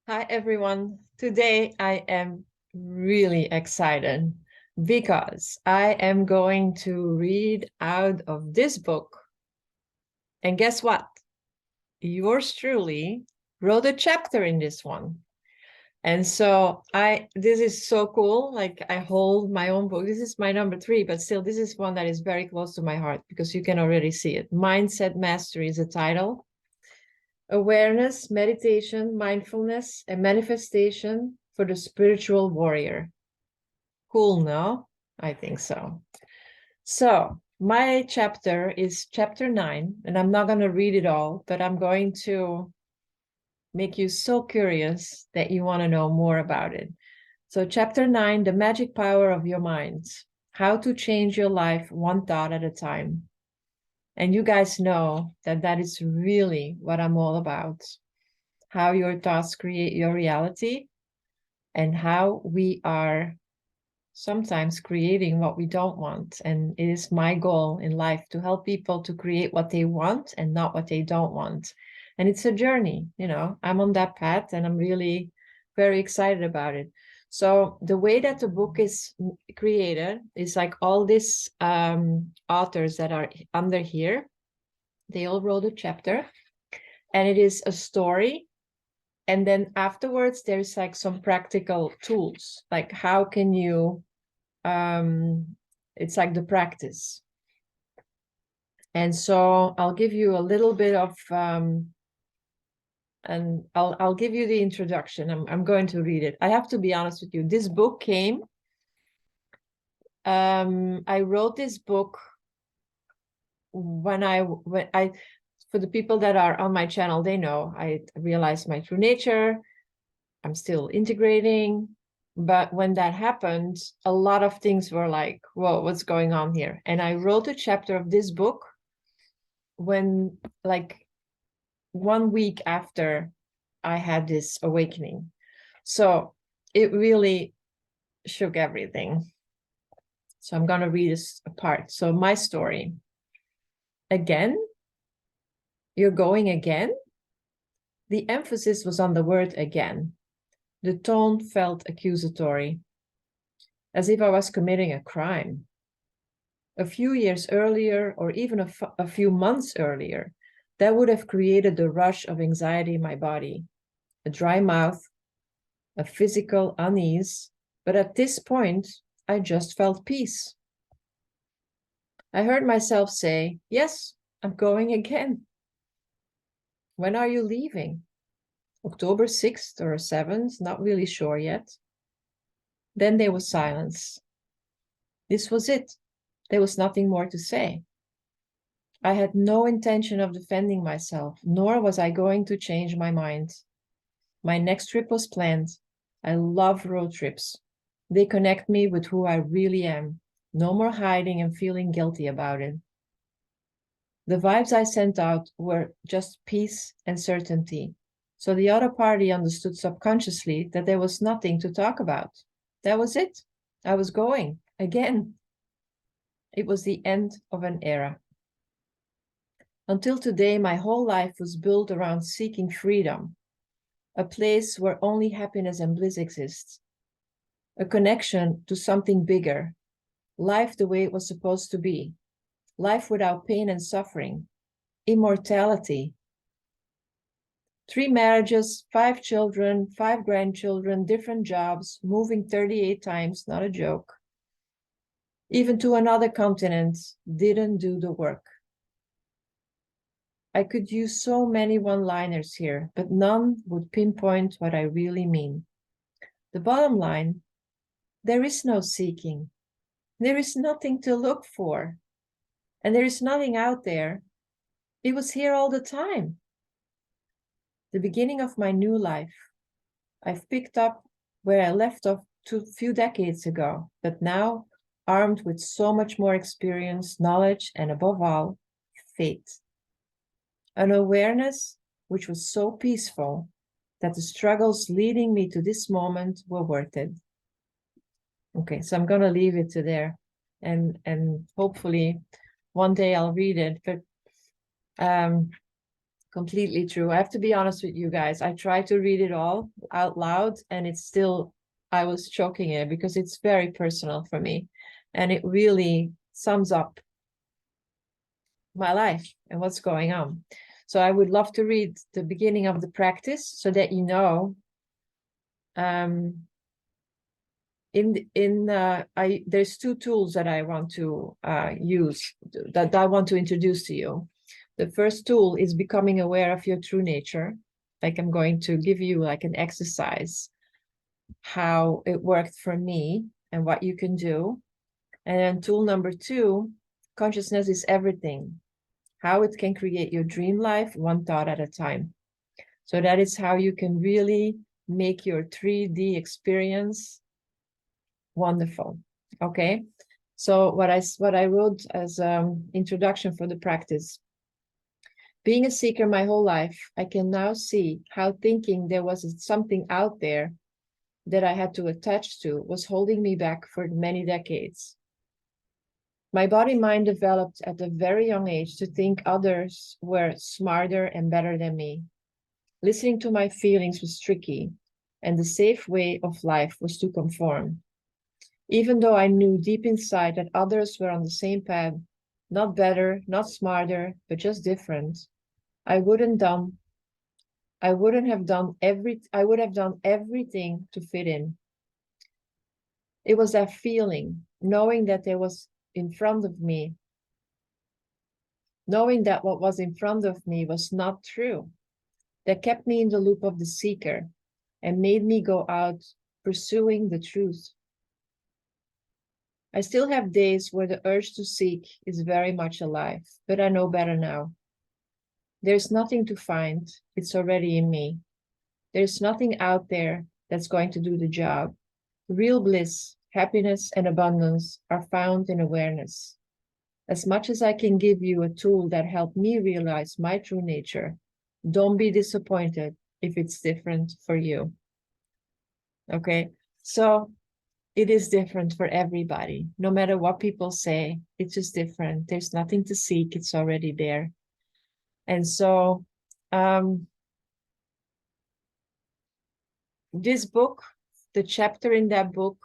Hi, everyone. Today I am really excited because I am going to read out of this book. And guess what? Yours truly wrote a chapter in this one. And so this is so cool. Like I hold my own book. This is my number 3, but still this is one that is very close to my heart because you can already see it. Mindset Mastery is the title. Awareness, meditation, mindfulness, and manifestation for the spiritual warrior. Cool, no? I think so. So my chapter is chapter 9, and I'm not going to read it all, but I'm going to make you so curious that you want to know more about it. So chapter 9, the magic power of your mind, how to change your life one thought at a time. And you guys know that that is really what I'm all about. How your thoughts create your reality and how we are sometimes creating what we don't want. And it is my goal in life to help people to create what they want and not what they don't want. And it's a journey, I'm on that path and I'm really very excited about it. So the way that the book is created is like all these authors that are under here, they all wrote a chapter and it is a story. And then afterwards, there's like some practical tools, like how can you, it's like the practice. And so I'll give you a little bit of, and I'll give you the introduction. I'm going to read it. I have to be honest with you. This book came, I wrote this book when I, for the people that are on my channel, they know I realized my true nature. I'm still integrating. But when that happened, a lot of things were like, whoa, what's going on here? And I wrote a chapter of this book when, like, 1 week after I had this awakening. So it really shook everything. So I'm going to read this apart. So my story. Again? You're going again? The emphasis was on the word again. The tone felt accusatory, as if I was committing a crime. A few years earlier, or even a few months earlier, that would have created a rush of anxiety in my body, a dry mouth, a physical unease, but at this point, I just felt peace. I heard myself say, yes, I'm going again. When are you leaving? October 6th or 7th, not really sure yet. Then there was silence. This was it. There was nothing more to say. I had no intention of defending myself, nor was I going to change my mind. My next trip was planned. I love road trips. They connect me with who I really am. No more hiding and feeling guilty about it. The vibes I sent out were just peace and certainty. So the other party understood subconsciously that there was nothing to talk about. That was it. I was going again. It was the end of an era. Until today, my whole life was built around seeking freedom, a place where only happiness and bliss exist, a connection to something bigger, life the way it was supposed to be, life without pain and suffering, immortality. 3 marriages, 5 children, 5 grandchildren, different jobs, moving 38 times, not a joke. Even to another continent, didn't do the work. I could use so many one-liners here, but none would pinpoint what I really mean. The bottom line, there is no seeking. There is nothing to look for. And there is nothing out there. It was here all the time. The beginning of my new life. I've picked up where I left off a few decades ago, but now armed with so much more experience, knowledge, and above all, faith. An awareness which was so peaceful that the struggles leading me to this moment were worth it. Okay, so I'm going to leave it to there, and hopefully one day I'll read it. But Completely true. I have to be honest with you guys. I tried to read it all out loud, and it's still, I was choking it because it's very personal for me. And it really sums up my life and what's going on. So I would love to read the beginning of the practice so that you know. There's two tools that I want to use, that I want to introduce to you. The first tool is becoming aware of your true nature. Like, I'm going to give you like an exercise, how it worked for me and what you can do. And then tool number 2, consciousness is everything, how it can create your dream life one thought at a time. So that is how you can really make your 3D experience wonderful. Okay. So what I wrote as introduction for the practice. Being a seeker my whole life, I can now see how thinking there was something out there that I had to attach to was holding me back for many decades. My body-mind developed at a very young age to think others were smarter and better than me. Listening to my feelings was tricky, and the safe way of life was to conform. Even though I knew deep inside that others were on the same path, not better, not smarter, but just different, I would have done everything to fit in. It was that feeling, knowing that there was in front of me, knowing that what was in front of me was not true, that kept me in the loop of the seeker and made me go out pursuing the truth. I still have days where the urge to seek is very much alive, but I know better now. There's nothing to find, it's already in me. There's nothing out there that's going to do the job. Real bliss, happiness, and abundance are found in awareness. As much as I can give you a tool that helped me realize my true nature, don't be disappointed if it's different for you. Okay, so it is different for everybody. No matter what people say, it's just different. There's nothing to seek, it's already there. And so this book, the chapter in that book,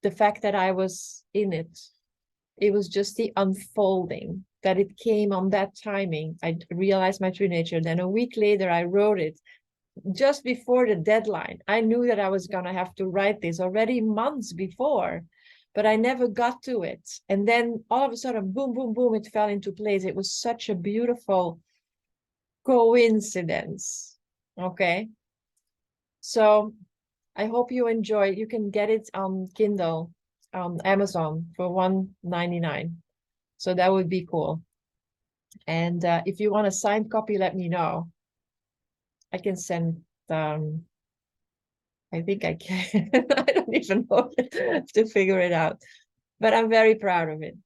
the fact that I was in it, it was just the unfolding, that it came on that timing. I realized my true nature. Then a week later, I wrote it just before the deadline. I knew that I was going to have to write this already months before, but I never got to it. And then all of a sudden, boom, boom, boom, it fell into place. It was such a beautiful coincidence. Okay. So I hope you enjoy. You can get it on Kindle, on Amazon for $1.99. So that would be cool. And if you want a signed copy, let me know. I can send, I think I can. I don't even know to figure it out. But I'm very proud of it.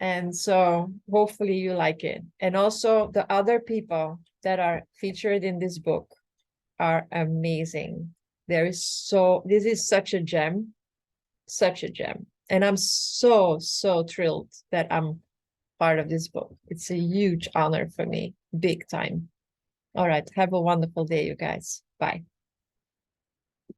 And so hopefully you like it. And also the other people that are featured in this book are amazing. This is such a gem, such a gem. And I'm so, so thrilled that I'm part of this book. It's a huge honor for me, big time. All right. Have a wonderful day, you guys. Bye.